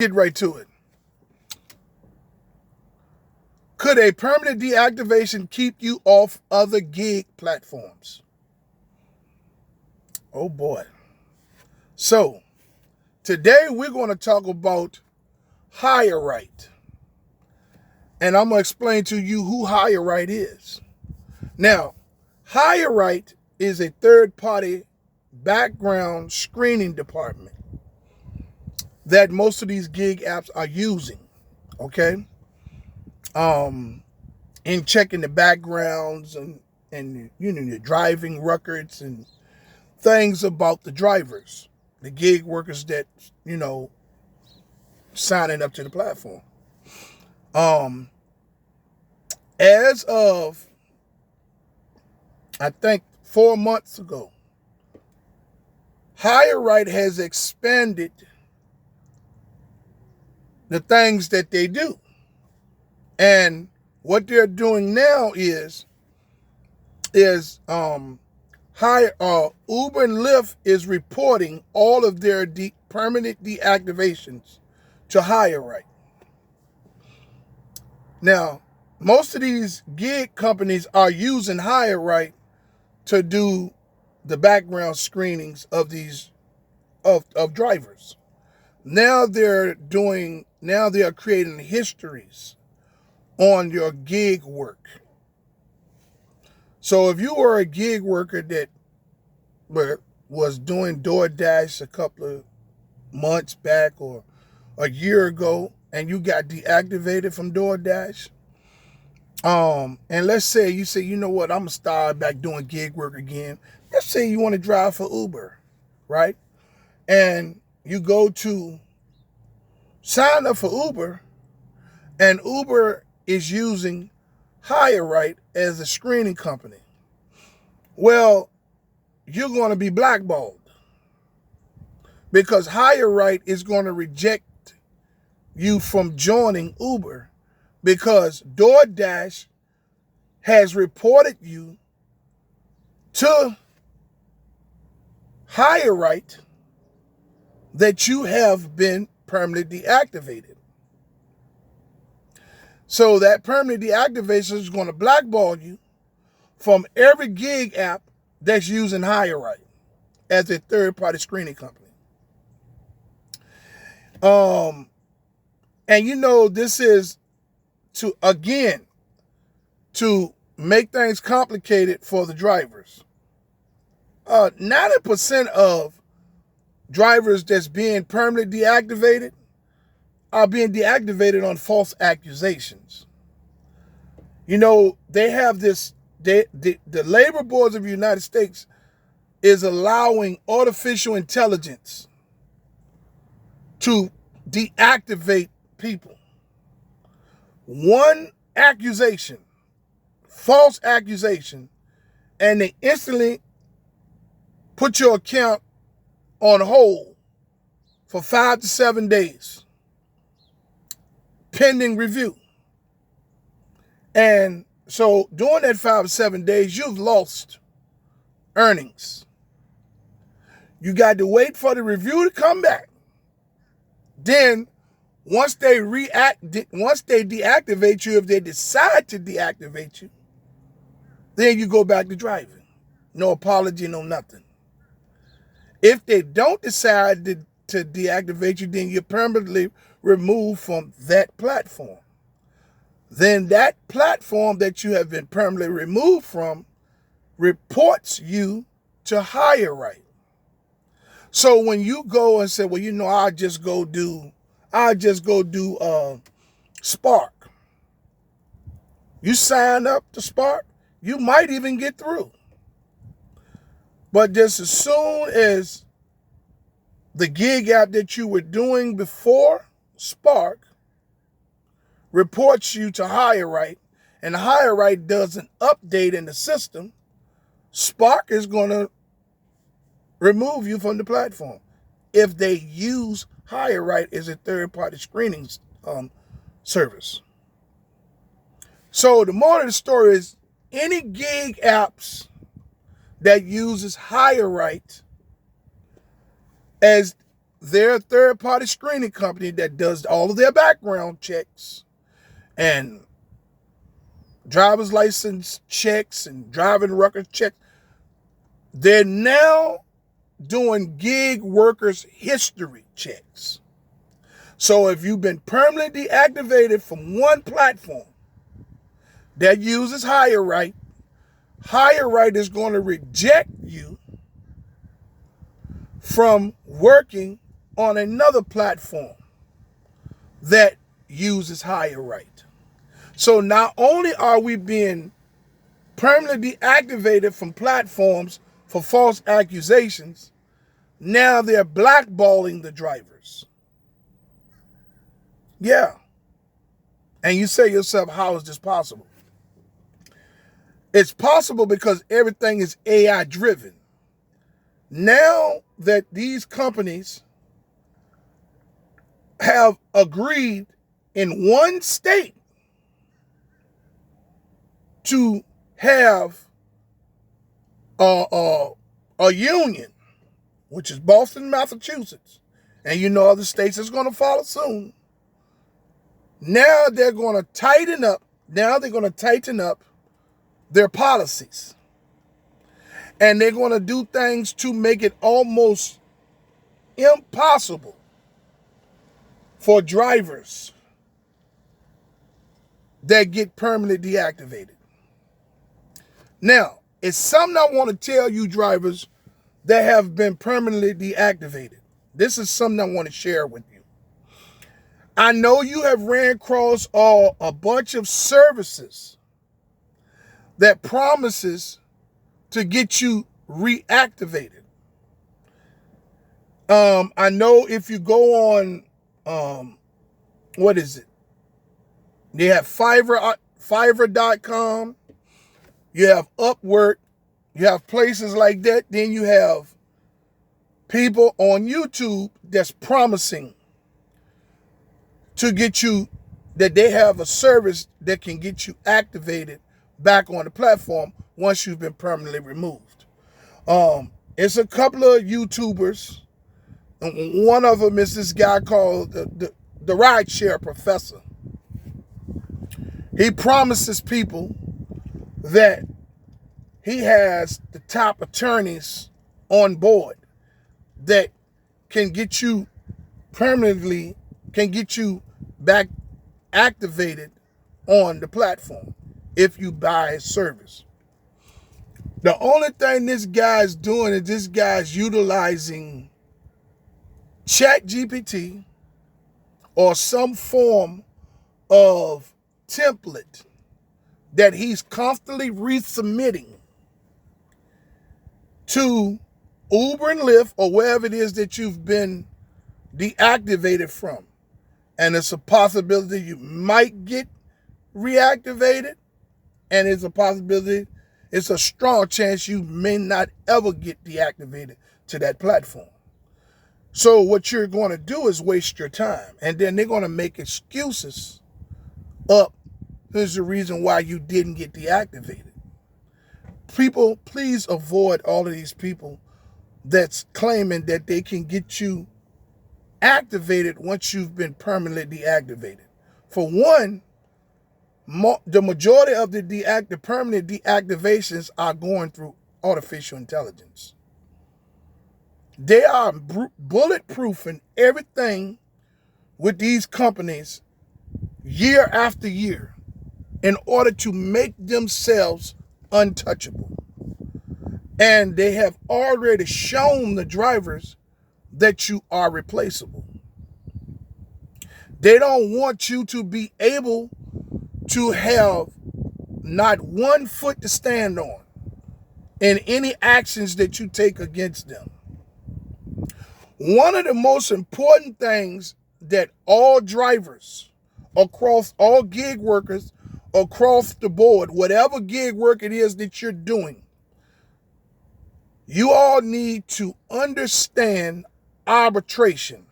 Get right to it. Could a permanent deactivation keep you off other gig platforms? Oh boy. So, today we're going to talk about Hire Right. And I'm going to explain to you who Hire Right is. Now, Hire Right is a third-party background screening department that most of these gig apps are using. Okay? In checking the backgrounds and your driving records and things about the drivers, the gig workers that signing up to the platform. As of I think 4 months ago, Hire Right has expanded the things that they do, and what they're doing now is Uber and Lyft is reporting all of their permanent deactivations to Hire Right. Now, most of these gig companies are using Hire Right to do the background screenings of these of drivers. Now they are creating histories on your gig work. So if you were a gig worker that was doing DoorDash a couple of months back or a year ago and you got deactivated from DoorDash, and let's say you say, you know what, I'm gonna start back doing gig work again. Let's say you want to drive for Uber, right? And you go to sign up for Uber, and Uber is using Hire Right as a screening company. Well, you're going to be blackballed because Hire Right is going to reject you from joining Uber because DoorDash has reported you to Hire Right that you have been permanently deactivated. So that permanent deactivation is going to blackball you from every gig app that's using Hire Right as a third-party screening company. And this is to make things complicated for the drivers. 90% of drivers that's being permanently deactivated are being deactivated on false accusations. They have this, the labor boards of the United States is allowing artificial intelligence to deactivate people. One accusation, false accusation, and they instantly put your account on hold for 5 to 7 days, pending review. And so during that 5 to 7 days, you've lost earnings. You got to wait for the review to come back. Then once they deactivate you, if they decide to deactivate you, then you go back to driving. No apology, no nothing. If they don't decide to deactivate you, then you're permanently removed from that platform. Then that platform that you have been permanently removed from reports you to Hire Right. So when you go and say, well, I'll just go do Spark. You sign up to Spark, you might even get through. But just as soon as the gig app that you were doing before Spark reports you to Hire Right, and Hire Right does an update in the system, Spark is going to remove you from the platform if they use Hire Right as a third-party screening service. So the moral of the story is any gig apps that uses Hire Right as they're a third-party screening company that does all of their background checks and driver's license checks and driving record checks. They're now doing gig workers history checks. So if you've been permanently deactivated from one platform that uses HireRight, HireRight is going to reject you from working on another platform that uses HireRight. So not only are we being permanently deactivated from platforms for false accusations, now they're blackballing the drivers. Yeah. And you say to yourself, how is this possible? It's possible because everything is AI driven. Now that these companies have agreed in one state to have a union, which is Boston, Massachusetts, and you know other states is going to follow soon. Now they're going to tighten up. Now they're going to tighten up their policies. And they're going to do things to make it almost impossible for drivers that get permanently deactivated. Now, it's something I want to tell you drivers that have been permanently deactivated. This is something I want to share with you. I know you have ran across a bunch of services that promises to get you reactivated. I know if you go on, what is it? They have Fiverr.com. You have Upwork. You have places like that. Then you have people on YouTube that's promising to get you, that they have a service that can get you activated back on the platform once you've been permanently removed. It's a couple of YouTubers. One of them is this guy called the Rideshare Professor. He promises people that he has the top attorneys on board that can get you permanently, can get you back activated on the platform if you buy his service. The only thing this guy's doing is this guy's utilizing ChatGPT or some form of template that he's constantly resubmitting to Uber and Lyft or wherever it is that you've been deactivated from. And it's a possibility you might get reactivated, and it's a possibility, it's a strong chance you may not ever get deactivated to that platform. So what you're going to do is waste your time, and then they're going to make excuses up. Here's the reason why you didn't get deactivated. People, please avoid all of these people that's claiming that they can get you activated once you've been permanently deactivated. For one, the majority of the permanent deactivations are going through artificial intelligence. They are bulletproofing everything with these companies year after year in order to make themselves untouchable. And they have already shown the drivers that you are replaceable. They don't want you to be able to have not one foot to stand on in any actions that you take against them. One of the most important things that all drivers across, all gig workers across the board, whatever gig work it is that you're doing, you all need to understand arbitration.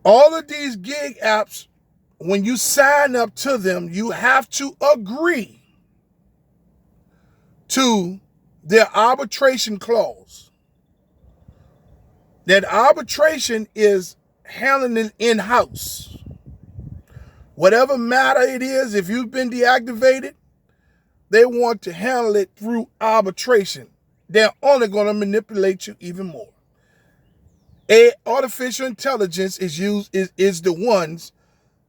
All of these gig apps, when you sign up to them, you have to agree to their arbitration clause. that arbitration is handling it in-house. Whatever matter it is, if you've been deactivated, they want to handle it through arbitration. They're only going to manipulate you even more. Artificial intelligence is the ones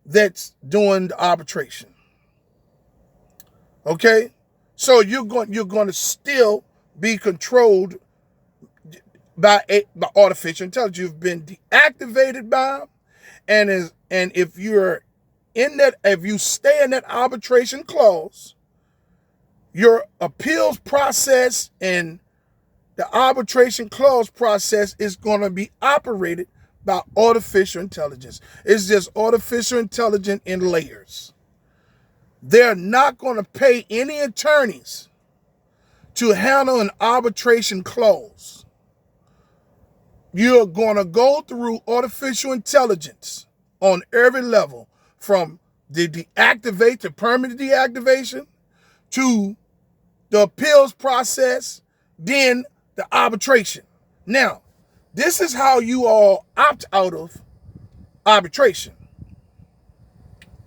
that's doing the arbitration. Okay? So you're going to still be controlled by artificial intelligence. You've been deactivated by them, and if you're in that, if you stay in that arbitration clause, your appeals process and the arbitration clause process is going to be operated by artificial intelligence. It's just artificial intelligence in layers. They're not going to pay any attorneys to handle an arbitration clause. You're going to go through artificial intelligence on every level, from the deactivate to permanent deactivation to the appeals process, then the arbitration. Now, this is how you all opt out of arbitration.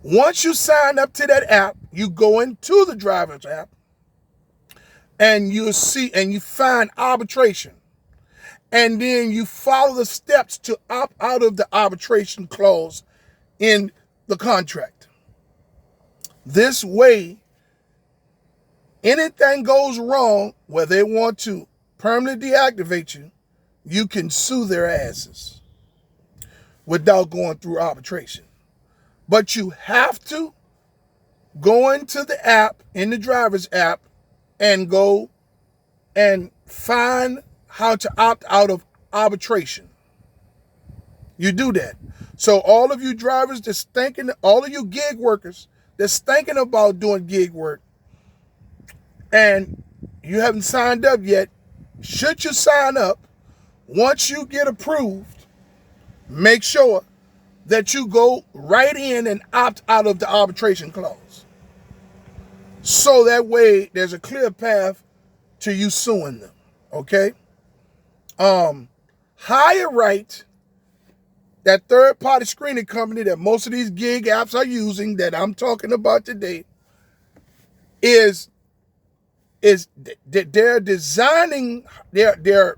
Once you sign up to that app, you go into the driver's app and you see and you find arbitration. And then you follow the steps to opt out of the arbitration clause in the contract. This way, anything goes wrong where they want to permanently deactivate you, you can sue their asses without going through arbitration. But you have to go into the app, in the driver's app, and go and find how to opt out of arbitration. You do that. So all of you drivers that's thinking, all of you gig workers that's thinking about doing gig work and you haven't signed up yet, should you sign up, once you get approved, make sure that you go right in and opt out of the arbitration clause. So that way there's a clear path to you suing them. Okay? Hire Right, that third-party screening company that most of these gig apps are using that I'm talking about today, is they're designing their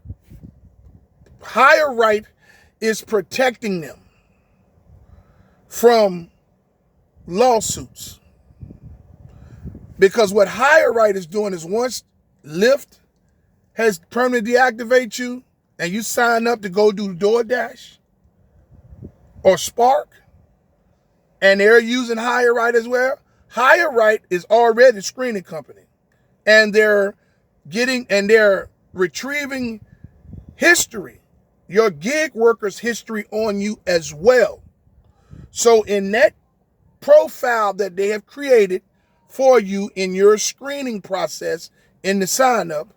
Hire Right is protecting them from lawsuits. Because what Hire Right is doing is, once Lyft has permanently deactivated you and you sign up to go do DoorDash or Spark, and they're using Hire Right as well, Hire Right is already a screening company. And they're retrieving history, your gig workers' history on you as well. So in that profile that they have created for you in your screening process in the sign up,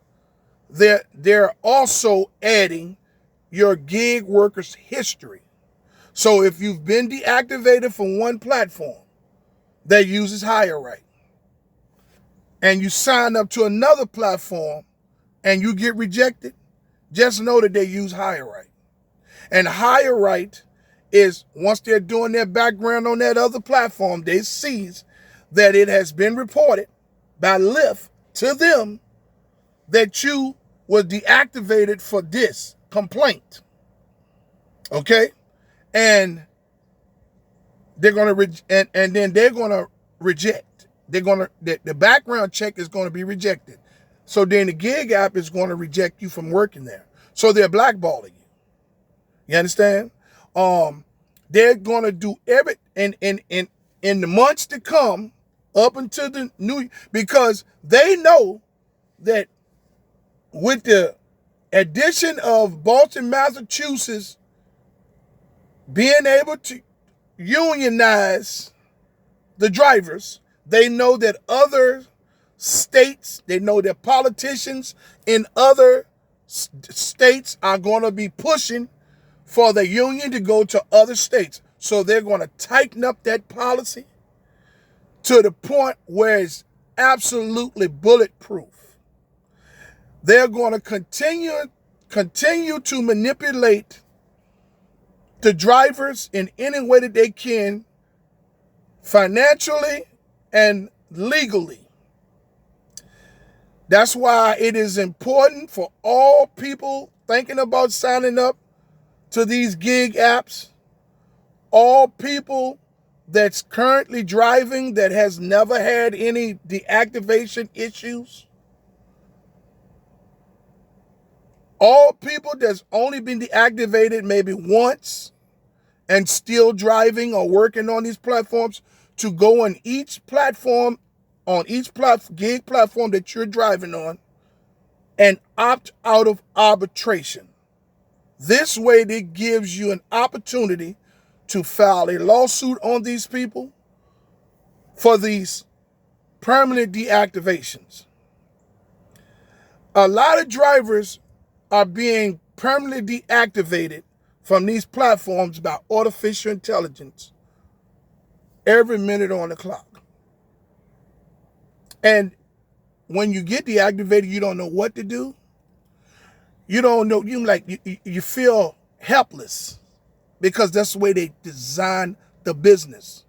they're also adding your gig workers' history. So if you've been deactivated from one platform that uses Hire Right, and you sign up to another platform and you get rejected, just know that they use Hire Right. And Hire Right is, once they're doing their background on that other platform, they see that it has been reported by Lyft to them that you were deactivated for this complaint. Okay? And they're going to then they're going to reject. The background check is going to be rejected. So then the gig app is going to reject you from working there. So they're blackballing you. You understand? They're going to do everything in the months to come up until the new, because they know that with the addition of Boston, Massachusetts being able to unionize the drivers, they know that other states, they know that politicians in other states are going to be pushing for the union to go to other states. So they're going to tighten up that policy to the point where it's absolutely bulletproof. They're going to continue to manipulate the drivers in any way that they can, financially and legally. That's why it is important for all people thinking about signing up to these gig apps, all people that's currently driving that has never had any deactivation issues, all people that's only been deactivated maybe once and still driving or working on these platforms, to go on each platform, gig platform that you're driving on, and opt out of arbitration. This way, it gives you an opportunity to file a lawsuit on these people for these permanent deactivations. A lot of drivers are being permanently deactivated from these platforms by artificial intelligence every minute on the clock. And when you get deactivated, you don't know what to do. You don't know, you feel helpless, because that's the way they design the business,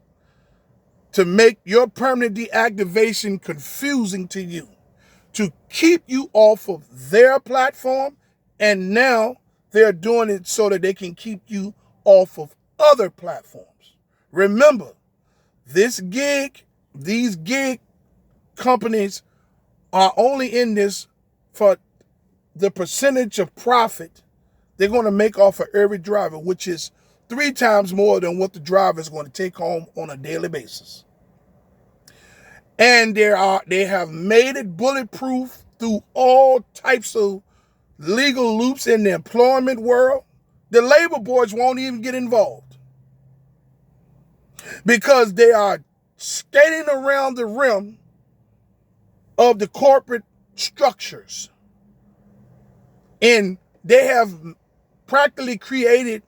to make your permanent deactivation confusing to you, to keep you off of their platform. And now they're doing it so that they can keep you off of other platforms. Remember, these gig companies are only in this for the percentage of profit they're going to make off of every driver, which is 3 times more than what the driver is going to take home on a daily basis. And they have made it bulletproof through all types of legal loops in the employment world. The labor boards won't even get involved, because they are skating around the rim of the corporate structures. And they have practically created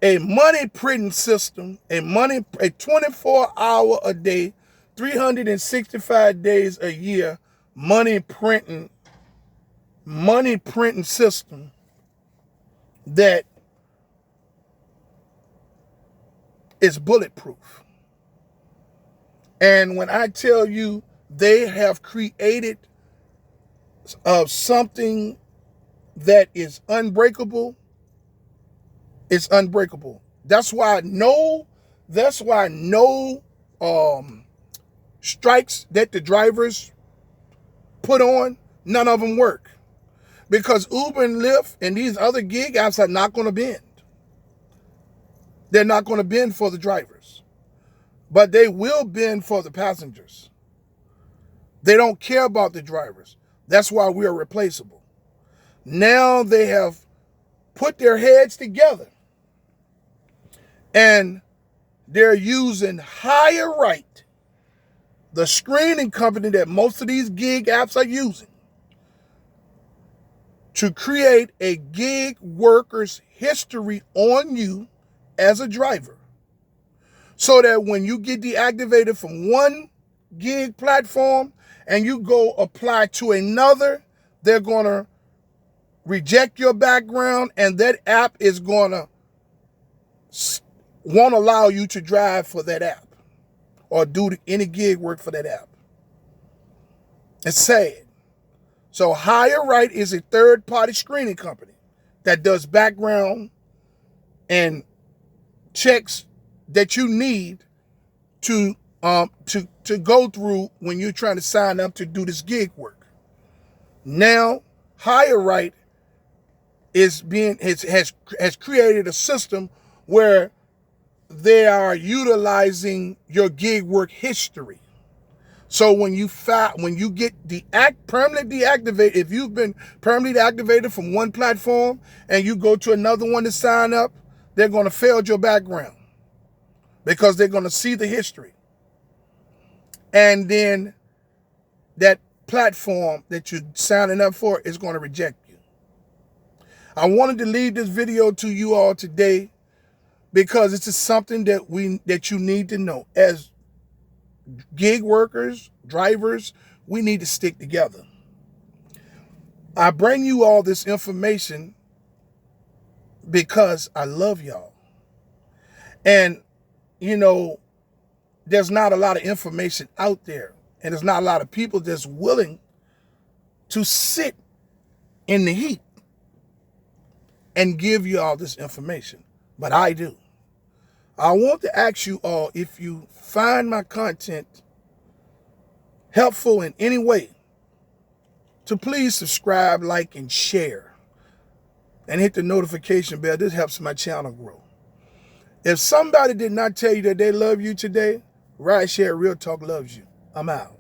a money printing system, a 24-hour a day, 365 days a year money printing system that is bulletproof. And when I tell you they have created something that is unbreakable, it's unbreakable. That's why no strikes that the drivers put on, none of them work. Because Uber and Lyft and these other gig apps are not going to bend. They're not going to bend for the drivers, but they will bend for the passengers. They don't care about the drivers. That's why we are replaceable. Now they have put their heads together, and they're using Hire Right, the screening company that most of these gig apps are using, to create a gig worker's history on you as a driver, so that when you get deactivated from one gig platform and you go apply to another, they're going to reject your background, and that app is going to won't allow you to drive for that app or do any gig work for that app. It's sad. So Hire Right is a third-party screening company that does background and checks that you need to go through when you're trying to sign up to do this gig work. Now, Hire Right has created a system where they are utilizing your gig work history. So when you get permanently deactivated, if you've been permanently deactivated from one platform and you go to another one to sign up, they're going to fail your background, because they're going to see the history. And then that platform that you're signing up for is going to reject you. I wanted to leave this video to you all today, because this is something that you need to know. As gig workers, drivers, we need to stick together. I bring you all this information because I love y'all. And, you know, there's not a lot of information out there. And there's not a lot of people that's willing to sit in the heat and give you all this information. But I do. I want to ask you all, if you find my content helpful in any way, to please subscribe, like, and share. And hit the notification bell. This helps my channel grow. If somebody did not tell you that they love you today, Rideshare Real Talk loves you. I'm out.